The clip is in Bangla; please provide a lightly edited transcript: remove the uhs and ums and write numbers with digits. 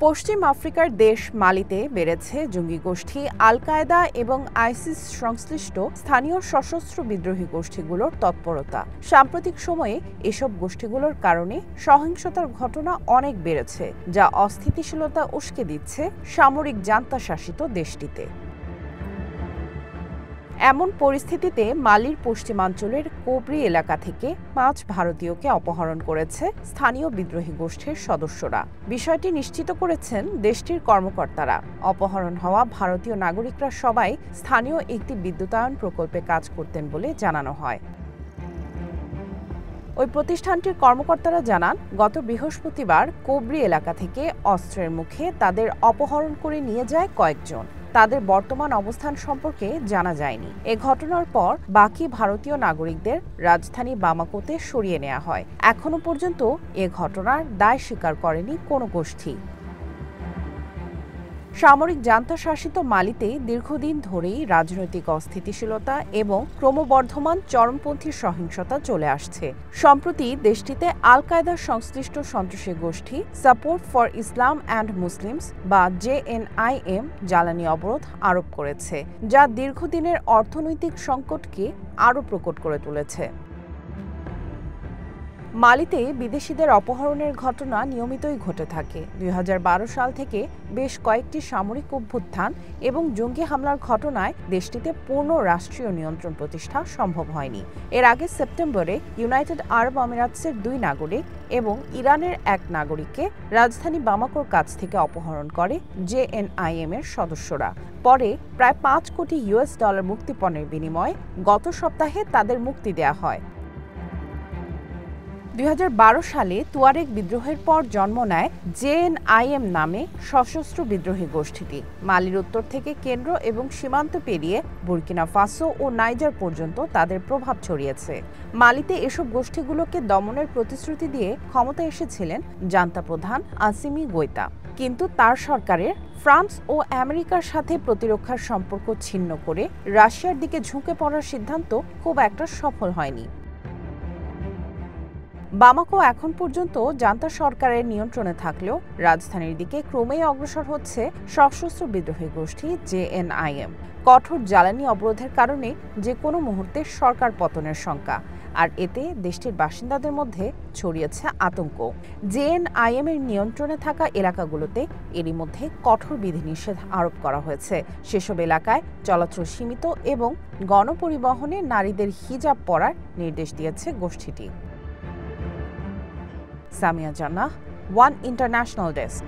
পশ্চিম আফ্রিকার দেশ মালিতে বেড়েছে জঙ্গি গোষ্ঠী আল কায়েদা এবং আইসিস সংশ্লিষ্ট স্থানীয় সশস্ত্র বিদ্রোহী গোষ্ঠীগুলোর তৎপরতা। সাম্প্রতিক সময়ে এসব গোষ্ঠীগুলোর কারণে সহিংসতার ঘটনা অনেক বেড়েছে, যা অস্থিতিশীলতা উস্কে দিচ্ছে সামরিক জান্তা শাসিত দেশটিতে। এমন পরিস্থিতিতে মালির পশ্চিমাঞ্চলের কোবরি এলাকা থেকে ৫ ভারতীয়কে অপহরণ করেছে স্থানীয় বিদ্রোহী গোষ্ঠীর সদস্যরা। বিষয়টি নিশ্চিত করেছেন দেশটির কর্মকর্তারা। অপহরণ হওয়া ভারতীয় নাগরিকরা সবাই স্থানীয় একটি বিদ্যুতায়ন প্রকল্পে কাজ করতেন বলে জানানো হয়। ওই প্রতিষ্ঠানটির কর্মকর্তারা জানান, গত বৃহস্পতিবার কোবরি এলাকা থেকে অস্ত্রের মুখে তাদের অপহরণ করে নিয়ে যায় কয়েকজন। তাদের বর্তমান অবস্থান সম্পর্কে জানা যায়নি। এ ঘটনার পর বাকি ভারতীয় নাগরিকদের রাজধানী বামাকোতে সরিয়ে নেওয়া হয়। এখনো পর্যন্ত এ ঘটনার দায় স্বীকার করেনি কোনো গোষ্ঠী। সামরিক জান্তা শাসিত মালিতে দীর্ঘদিন ধরেই রাজনৈতিক অস্থিতিশীলতা এবং ক্রমবর্ধমান চরমপন্থী সহিংসতা চলে আসছে। সম্প্রতি দেশটিতে আল কায়েদার সংশ্লিষ্ট সন্ত্রাসী গোষ্ঠী support for Islam and Muslims বা JNIM জ্বালানি অবরোধ আরোপ করেছে, যা দীর্ঘদিনের অর্থনৈতিক সংকটকে আরও প্রকট করে তুলেছে। মালিতে বিদেশিদের অপহরণের ঘটনা নিয়মিতই ঘটে থাকে। ২০১২ সাল থেকে বেশ কয়েকটি সামরিক অভ্যুত্থান এবং জঙ্গি হামলার ঘটনায় দেশটিতে পূর্ণ রাষ্ট্রীয় নিয়ন্ত্রণ প্রতিষ্ঠা সম্ভব হয়নি। এর আগে সেপ্টেম্বরে ইউনাইটেড আরব আমিরাতসের ২ নাগরিক এবং ইরানের ১ নাগরিককে রাজধানী বামাকোর কাছ থেকে অপহরণ করে JNIM এর সদস্যরা। পরে প্রায় $৫ কোটি মুক্তিপণের বিনিময়ে গত সপ্তাহে তাদের মুক্তি দেওয়া হয়। ২০১২ সালে তুয়ারেগ বিদ্রোহের পর জন্ম নেয় JNIM নামে সশস্ত্র বিদ্রোহী গোষ্ঠীটি। মালির উত্তর থেকে কেন্দ্র এবং সীমান্ত পেরিয়ে বুর্কিনা ফাসো ও নাইজার পর্যন্ত তাদের প্রভাব ছড়িয়েছে। মালিতে এসব গোষ্ঠীগুলোকে দমনের প্রতিশ্রুতি দিয়ে ক্ষমতায় এসেছিলেন জান্তা প্রধান আসিমি গোইতা, কিন্তু তার সরকারের ফ্রান্স ও আমেরিকার সাথে প্রতিরক্ষার সম্পর্ক ছিন্ন করে রাশিয়ার দিকে ঝুঁকে পড়ার সিদ্ধান্ত খুব একটা সফল হয়নি। বামাকো এখন পর্যন্ত জান্তা সরকারের নিয়ন্ত্রণে থাকলেও রাজধানীর দিকে ক্রমেই অগ্রসর হচ্ছে সশস্ত্র বিদ্রোহী গোষ্ঠী JNIM। কঠোর জ্বালানি অবরোধের কারণে যে কোনো মুহূর্তে সরকার পতনের শঙ্কা, আর এতে দেশটির বাসিন্দাদের মধ্যে ছড়িয়েছে আতঙ্ক। JNIM এর নিয়ন্ত্রণে থাকা এলাকাগুলোতে এরই মধ্যে কঠোর বিধিনিষেধ আরোপ করা হয়েছে। সেসব এলাকায় চলাচল সীমিত এবং গণপরিবহনে নারীদের হিজাব পরার নির্দেশ দিয়েছে গোষ্ঠীটি। সামিয়া জান্নাহ, ওয়ান ইন্টারন্যাশনাল ডেস্ক।